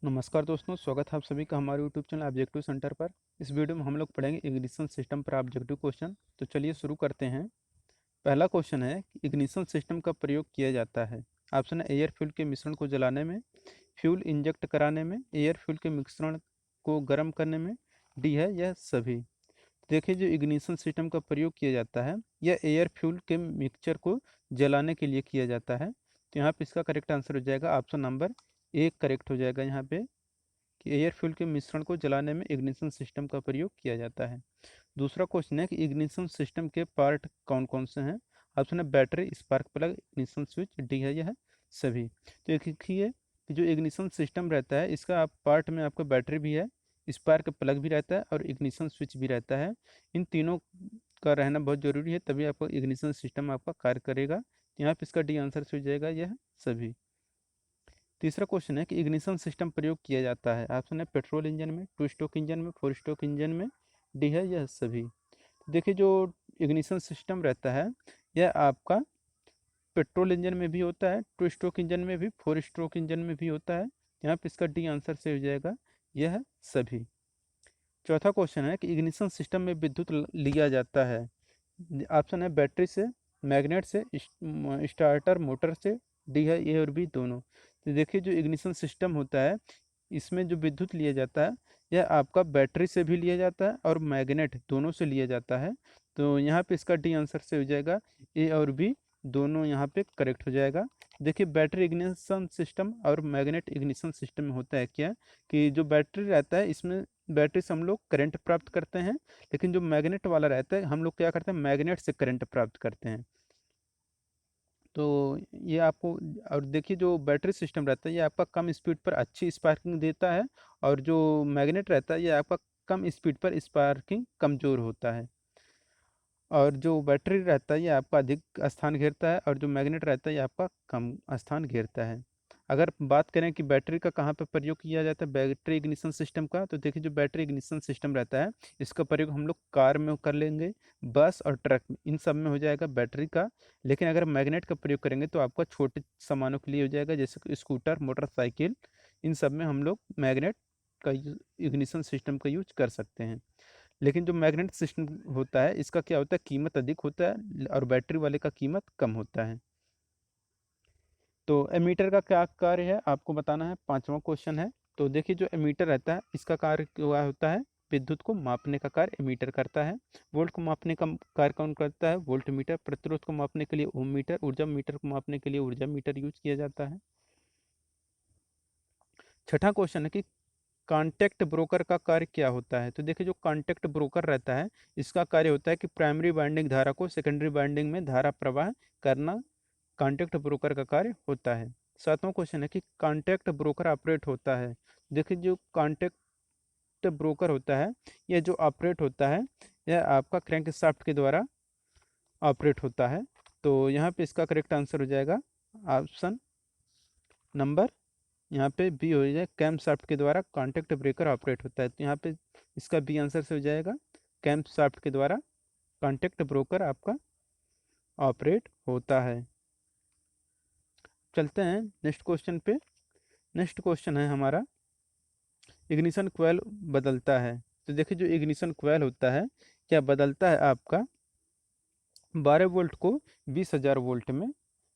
नमस्कार दोस्तों, स्वागत है आप सभी का हमारे यूट्यूब चैनल ऑब्जेक्टिव सेंटर पर। इस वीडियो में हम लोग पढ़ेंगे इग्निशन सिस्टम पर ऑब्जेक्टिव क्वेश्चन। तो चलिए शुरू करते हैं। पहला क्वेश्चन है कि इग्निशन सिस्टम का प्रयोग किया जाता है। ऑप्शन है एयर फ्यूल के मिश्रण को जलाने में, फ्यूल इंजेक्ट कराने में, एयर फ्यूल के मिश्रण को गर्म करने में, डी है यह सभी। देखिए, जो इग्निशन सिस्टम का प्रयोग किया जाता है यह एयर फ्यूल के मिक्सचर को जलाने के लिए किया जाता है। तो यहाँ पे इसका करेक्ट आंसर हो जाएगा ऑप्शन नंबर ए करेक्ट हो जाएगा यहाँ पे, कि एयर फ्यूल के मिश्रण को जलाने में इग्निशन सिस्टम का प्रयोग किया जाता है। दूसरा क्वेश्चन है कि इग्निशन सिस्टम के पार्ट कौन कौन से हैं। ऑप्शन है battery, spark plug, ignition switch, D है यह सभी। तो एक देखिए कि जो इग्निशन सिस्टम रहता है इसका आप पार्ट में आपका बैटरी भी है, स्पार्क प्लग भी रहता है और इग्निशन स्विच भी रहता है। इन तीनों का रहना बहुत जरूरी है, तभी आपका इग्निशन सिस्टम आपका कार्य करेगा। तो यहाँ पे इसका डी आंसर हो जाएगा यह सभी। तीसरा क्वेश्चन है कि इग्निशन सिस्टम प्रयोग किया जाता है। ऑप्शन है पेट्रोल इंजन में, टू स्ट्रोक इंजन में, फोर स्ट्रोक इंजन में, डी है यह सभी। देखिए, जो इग्निशन सिस्टम रहता है यह आपका पेट्रोल इंजन में भी होता है, टू स्ट्रोक इंजन में भी, फोर स्ट्रोक इंजन में भी होता है। यहाँ पे इसका डी आंसर से हो जाएगा यह सभी। चौथा क्वेश्चन है कि इग्निशन सिस्टम में विद्युत लिया जाता है। ऑप्शन है बैटरी से, मैग्नेट से, स्टार्टर मोटर से, डी है ए और बी दोनों। तो देखिए, जो इग्निशन सिस्टम होता है इसमें जो विद्युत लिया जाता है यह आपका बैटरी से भी लिया जाता है और मैग्नेट दोनों से लिया जाता है। तो यहाँ पे इसका डी आंसर से हो जाएगा ए और बी दोनों यहाँ पे करेक्ट हो जाएगा। देखिए, बैटरी इग्निशन सिस्टम और मैग्नेट इग्निशन सिस्टम में होता है क्या, कि जो बैटरी रहता है इसमें बैटरी से हम लोग करंट प्राप्त करते हैं, लेकिन जो मैग्नेट वाला रहता है हम लोग क्या करते हैं, मैग्नेट से करंट प्राप्त करते हैं। तो ये आपको, और देखिए जो बैटरी सिस्टम रहता है ये आपका कम स्पीड पर अच्छी स्पार्किंग देता है, और जो मैग्नेट रहता है ये आपका कम स्पीड पर स्पार्किंग कमज़ोर होता है। और जो बैटरी रहता है ये आपका अधिक स्थान घेरता है और जो मैग्नेट रहता है ये आपका कम स्थान घेरता है। अगर बात करें कि बैटरी का कहाँ पर प्रयोग किया जाता है, बैटरी इग्निशन सिस्टम का, तो देखिए जो बैटरी इग्निशन सिस्टम रहता है इसका प्रयोग हम लोग कार में कर लेंगे, बस और ट्रक में, इन सब में हो जाएगा बैटरी का। लेकिन अगर मैग्नेट का प्रयोग करेंगे तो आपका छोटे सामानों के लिए हो जाएगा, जैसे कि स्कूटर, मोटरसाइकिल, इन सब में हम लोग मैग्नेट का इग्निशन सिस्टम का यूज कर सकते हैं। लेकिन जो मैग्नेट सिस्टम होता है इसका क्या होता है, कीमत अधिक होता है और बैटरी वाले का कीमत कम होता है। तो एमीटर का क्या कार्य है आपको बताना है, पांचवा क्वेश्चन है। तो देखिए, जो एमीटर रहता है इसका कार्य क्या होता है, विद्युत को मापने का कार्य एमीटर करता है। वोल्ट को मापने का कार्य कौन करता है, वोल्ट मीटर। प्रतिरोध को मापने के लिए ओम मीटर। ऊर्जा मीटर को मापने के लिए ऊर्जा मीटर यूज किया जाता है। छठा क्वेश्चन है कि कॉन्टैक्ट ब्रोकर का कार्य क्या होता है। तो देखिए, जो कॉन्टैक्ट ब्रोकर रहता है इसका कार्य होता है कि प्राइमरी बाइंडिंग धारा को सेकेंडरी बाइंडिंग में धारा प्रवाह करना कॉन्टैक्ट ब्रोकर का कार्य होता है। सातवां क्वेश्चन है कि कॉन्टैक्ट ब्रोकर ऑपरेट होता है। देखिए, जो कॉन्टैक्ट ब्रोकर होता है यह जो ऑपरेट होता है यह आपका क्रैंकशाफ्ट के द्वारा ऑपरेट होता है। तो यहाँ पे इसका करेक्ट आंसर हो जाएगा ऑप्शन नंबर यहाँ पे बी हो जाए, कैम्प शाफ्ट के द्वारा कॉन्टैक्ट ब्रेकर ऑपरेट होता है। तो यहाँ पे इसका बी आंसर से हो जाएगा, कैम्प शाफ्ट के द्वारा कॉन्टैक्ट ब्रोकर आपका ऑपरेट होता है। चलते हैं नेक्स्ट क्वेश्चन पे। नेक्स्ट क्वेश्चन है हमारा, इग्निशन क्वेल बदलता है। तो देखिए, जो इग्निशन क्वेल होता है क्या बदलता है आपका 12 वोल्ट को 20,000 वोल्ट में।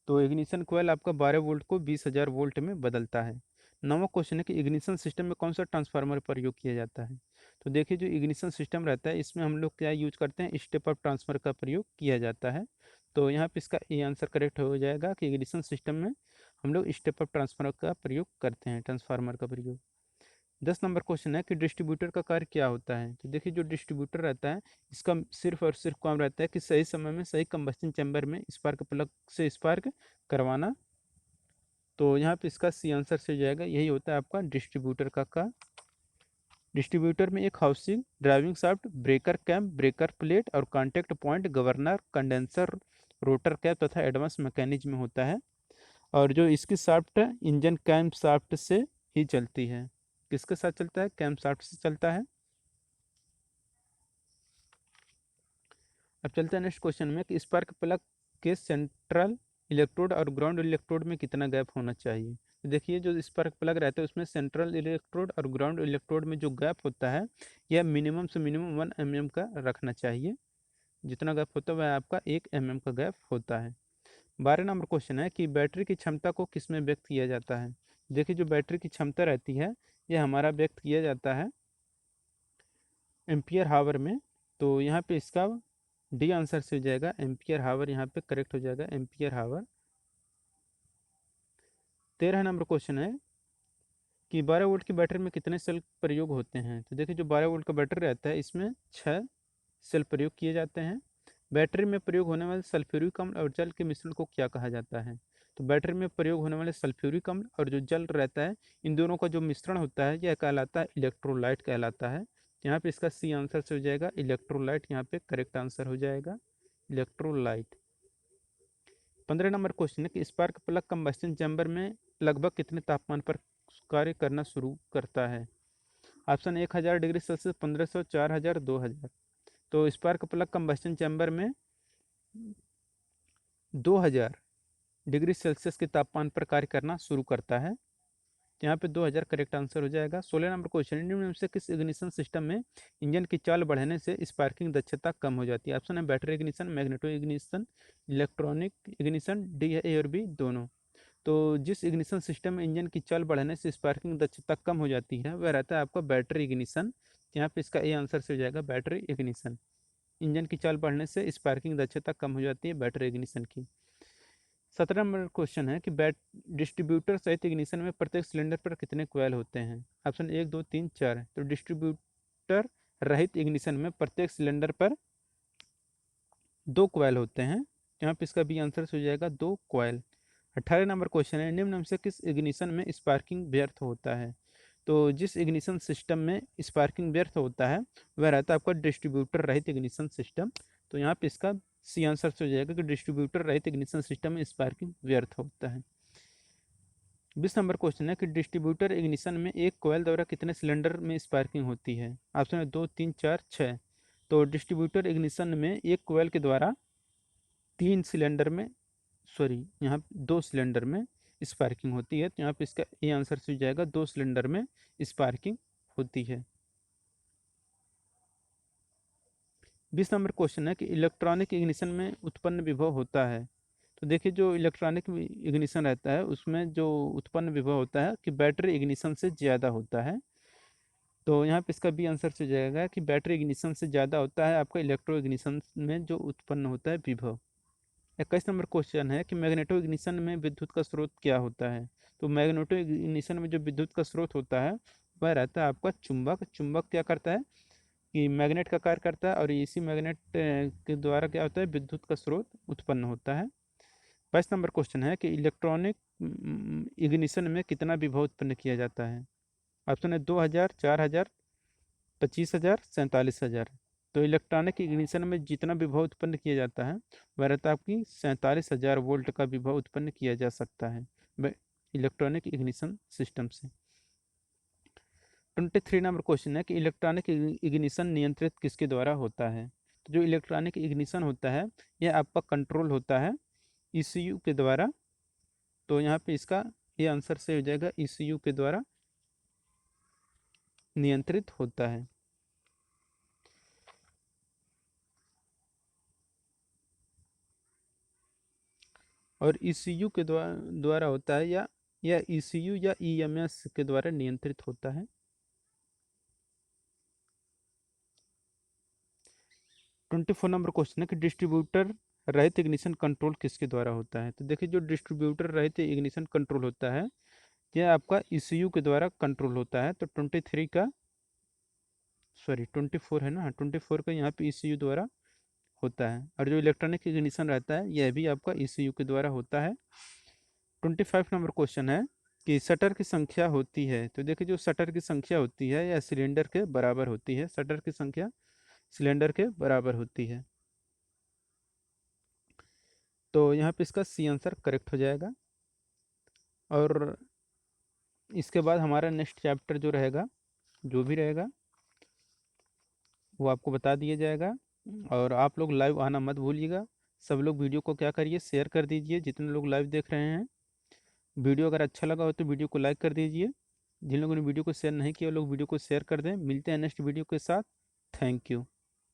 तो इग्निशन कोयल आपका 12 वोल्ट को 20,000 वोल्ट में बदलता है। नौवां क्वेश्चन है कि इग्निशन सिस्टम में कौन सा ट्रांसफार्मर प्रयोग किया जाता है। तो देखिए, जो इग्निशन सिस्टम रहता है इसमें हम लोग क्या यूज करते हैं, स्टेप अप ट्रांसफर का प्रयोग किया जाता है। तो यहाँ पे इसका ए आंसर करेक्ट हो जाएगा कि इग्निशन सिस्टम में हम लोग स्टेप अप ट्रांसफर का प्रयोग करते हैं, ट्रांसफार्मर का प्रयोग। 10 नंबर क्वेश्चन है कि डिस्ट्रीब्यूटर का कार्य क्या होता है। तो देखिए, जो डिस्ट्रीब्यूटर रहता है इसका सिर्फ और सिर्फ काम रहता है कि सही समय में सही कंबस्शन चैम्बर में स्पार्क प्लग से स्पार्क करवाना। तो यहाँ पे इसका सी आंसर से जाएगा, यही होता है आपका डिस्ट्रीब्यूटर का। डिस्ट्रीब्यूटर में एक housing, driving shaft, breaker cap, breaker plate और contact point, governor, condenser, rotor cap तथा एडवांस मैकेनिज्म होता है। और जो इसकी शाफ्ट इंजन कैम्प शाफ्ट से ही चलती है। किसके साथ चलता है, कैम्प शाफ्ट से चलता है। अब चलते हैं नेक्स्ट क्वेश्चन में कि स्पार्क प्लग के सेंट्रल इलेक्ट्रोड और ग्राउंड इलेक्ट्रोड में कितना गैप होना चाहिए। देखिए जो स्पार्क प्लग रहता है उसमें सेंट्रल इलेक्ट्रोड और ग्राउंड इलेक्ट्रोड में जो गैप होता है यह मिनिमम से मिनिमम 1 mm का रखना चाहिए। जितना गैप होता है वह आपका 1 mm का गैप होता है। 12 नंबर क्वेश्चन है कि बैटरी की क्षमता को किस में व्यक्त किया जाता है। देखिए जो बैटरी की क्षमता रहती है यह हमारा व्यक्त किया जाता है एम्पियर हावर में। तो यहाँ पे इसका डी आंसर से हो जाएगा एम्पियर हावर, यहाँ पे करेक्ट हो जाएगा एम्पियर हावर। 13 नंबर क्वेश्चन है कि 12 वोल्ट की बैटरी में कितने सेल प्रयोग होते हैं। तो देखिए जो 12 वोल्ट का बैटरी रहता है इसमें 6 सेल प्रयोग किए जाते हैं। बैटरी में प्रयोग होने वाले सल्फ्यूरिक अम्ल और जल के मिश्रण को क्या कहा जाता है। तो बैटरी में प्रयोग होने वाले सल्फ्यूरिक अम्ल और जो जल रहता है इन दोनों का जो मिश्रण होता है यह कहलाता है इलेक्ट्रोलाइट कहलाता है। यहाँ पे इसका सी आंसर से हो जाएगा इलेक्ट्रोलाइट, यहाँ पे करेक्ट आंसर हो जाएगा इलेक्ट्रोलाइट। 15 नंबर क्वेश्चन है कि स्पार्क प्लग कंबस्शन चैम्बर में लगभग कितने तापमान पर कार्य करना शुरू करता है। Option 1000 degree Celsius, 1500, 4000, 2000। तो स्पार्क प्लग कंबस्शन चैम्बर में 2000 डिग्री सेल्सियस के तापमान पर कार्य करना शुरू करता है। यहाँ पे 2000 करेक्ट आंसर हो जाएगा। 16 नंबर क्वेश्चन, निम्न में से किस इग्निशन सिस्टम में इंजन की चाल बढ़ने से स्पार्किंग दक्षता कम हो जाती है। ऑप्शन है battery ignition, magneto ignition, electronic ignition, D है ए और बी दोनों। तो जिस इग्निशन सिस्टम में इंजन की चाल बढ़ने से स्पार्किंग दक्षता कम हो जाती है वह रहता है आपका बैटरी इग्निशन। यहाँ पे इसका ए आंसर से हो जाएगा बैटरी इग्निशन। इंजन की चाल बढ़ने से स्पार्किंग दक्षता कम हो जाती है बैटरी इग्निशन की। 17 नंबर क्वेश्चन है कि बैट डिस्ट्रीब्यूटर सहित इग्निशन में प्रत्येक सिलेंडर पर कितने कोयल होते हैं। ऑप्शन 1 2 3 4 है। तो डिस्ट्रीब्यूटर रहित इग्निशन में प्रत्येक सिलेंडर पर 2 कोयल होते हैं। यहाँ पे इसका बी आंसर हो जाएगा 2 कोयल। 18 नंबर क्वेश्चन है निम्न में से किस इग्निशन में स्पार्किंग व्यर्थ होता है। तो जिस इग्निशन सिस्टम में स्पार्किंग व्यर्थ होता है वह रहता है आपका डिस्ट्रीब्यूटर रहित इग्निशन सिस्टम। तो यहाँ पे इसका सी आंसर से हो जाएगा कि डिस्ट्रीब्यूटर रहित इग्निशन सिस्टम में स्पार्किंग व्यर्थ होता है। 20 नंबर क्वेश्चन है कि डिस्ट्रीब्यूटर इग्निशन में एक कोयल द्वारा कितने सिलेंडर में स्पार्किंग होती है। ऑप्शन है 2 3 4 6। तो डिस्ट्रीब्यूटर इग्निशन में एक कोयल के द्वारा 3 सिलेंडर में, सॉरी यहाँ 2 सिलेंडर में स्पार्किंग होती है। तो यहाँ पे इसका ए आंसर से हो जाएगा 2 सिलेंडर में स्पार्किंग होती है। 20 नंबर क्वेश्चन है कि इलेक्ट्रॉनिक इग्निशन में उत्पन्न विभव होता है। तो देखिए जो इलेक्ट्रॉनिक इग्निशन रहता है उसमें जो उत्पन्न विभव होता है कि बैटरी इग्निशन से ज़्यादा होता है। तो यहाँ पे इसका भी आंसर से जाएगा कि बैटरी इग्निशन से ज़्यादा होता है आपका इलेक्ट्रो इग्निशन में जो उत्पन्न होता है विभव। 21 नंबर क्वेश्चन है कि मैग्नेटो इग्निशन में विद्युत का स्रोत क्या होता है। तो मैग्नेटो इग्निशन में जो विद्युत का स्रोत होता है वह रहता है आपका चुंबक। चुंबक क्या करता है कि मैग्नेट का कार्य करता है और इसी मैग्नेट के द्वारा क्या होता है विद्युत का स्रोत उत्पन्न होता है। 22 नंबर क्वेश्चन है कि इलेक्ट्रॉनिक इग्निशन में कितना विभव उत्पन्न किया जाता है। ऑप्शन है 2000, 4000, 25,000, 47,000। तो इलेक्ट्रॉनिक इग्निशन में जितना विभव उत्पन्न किया जाता है वह रहता है आपकी 47,000 वोल्ट का विभव उत्पन्न किया जा सकता है इलेक्ट्रॉनिक इग्निशन सिस्टम से। 23 नंबर क्वेश्चन है कि इलेक्ट्रॉनिक इग्निशन नियंत्रित किसके द्वारा होता है। तो जो इलेक्ट्रॉनिक इग्निशन होता है यह आपका कंट्रोल होता है ईसीयू के द्वारा। तो यहाँ पे इसका ये आंसर से हो जाएगा ईसीयू के द्वारा नियंत्रित होता है। और ईसीयू के द्वारा होता है या ईसीयू या ईएमएस के द्वारा नियंत्रित होता है। 24 नंबर क्वेश्चन है कि डिस्ट्रीब्यूटर रहित इग्निशन कंट्रोल किसके द्वारा होता है। तो देखिए जो डिस्ट्रीब्यूटर रहित इग्निशन कंट्रोल होता है यह आपका ईसीयू के द्वारा कंट्रोल होता है। तो 23 का, सॉरी 24 है ना, 24 का यहाँ पे ईसीयू द्वारा होता है। और जो इलेक्ट्रॉनिक इग्निशन रहता है यह भी आपका ईसीयू के द्वारा होता है। 25 नंबर क्वेश्चन है कि शटर की संख्या होती है। तो देखिए जो शटर की संख्या होती है यह सिलेंडर के बराबर होती है। शटर की संख्या सिलेंडर के बराबर होती है। तो यहाँ पे इसका सी आंसर करेक्ट हो जाएगा। और इसके बाद हमारा नेक्स्ट चैप्टर जो रहेगा, जो भी रहेगा वो आपको बता दिया जाएगा। और आप लोग लाइव आना मत भूलिएगा। सब लोग वीडियो को क्या करिए शेयर कर दीजिए जितने लोग लाइव देख रहे हैं। वीडियो अगर अच्छा लगा हो तो वीडियो को लाइक कर दीजिए। जिन लोगों ने वीडियो को शेयर नहीं किया वो लोग वीडियो को शेयर कर दें। मिलते हैं नेक्स्ट वीडियो के साथ। Thank you.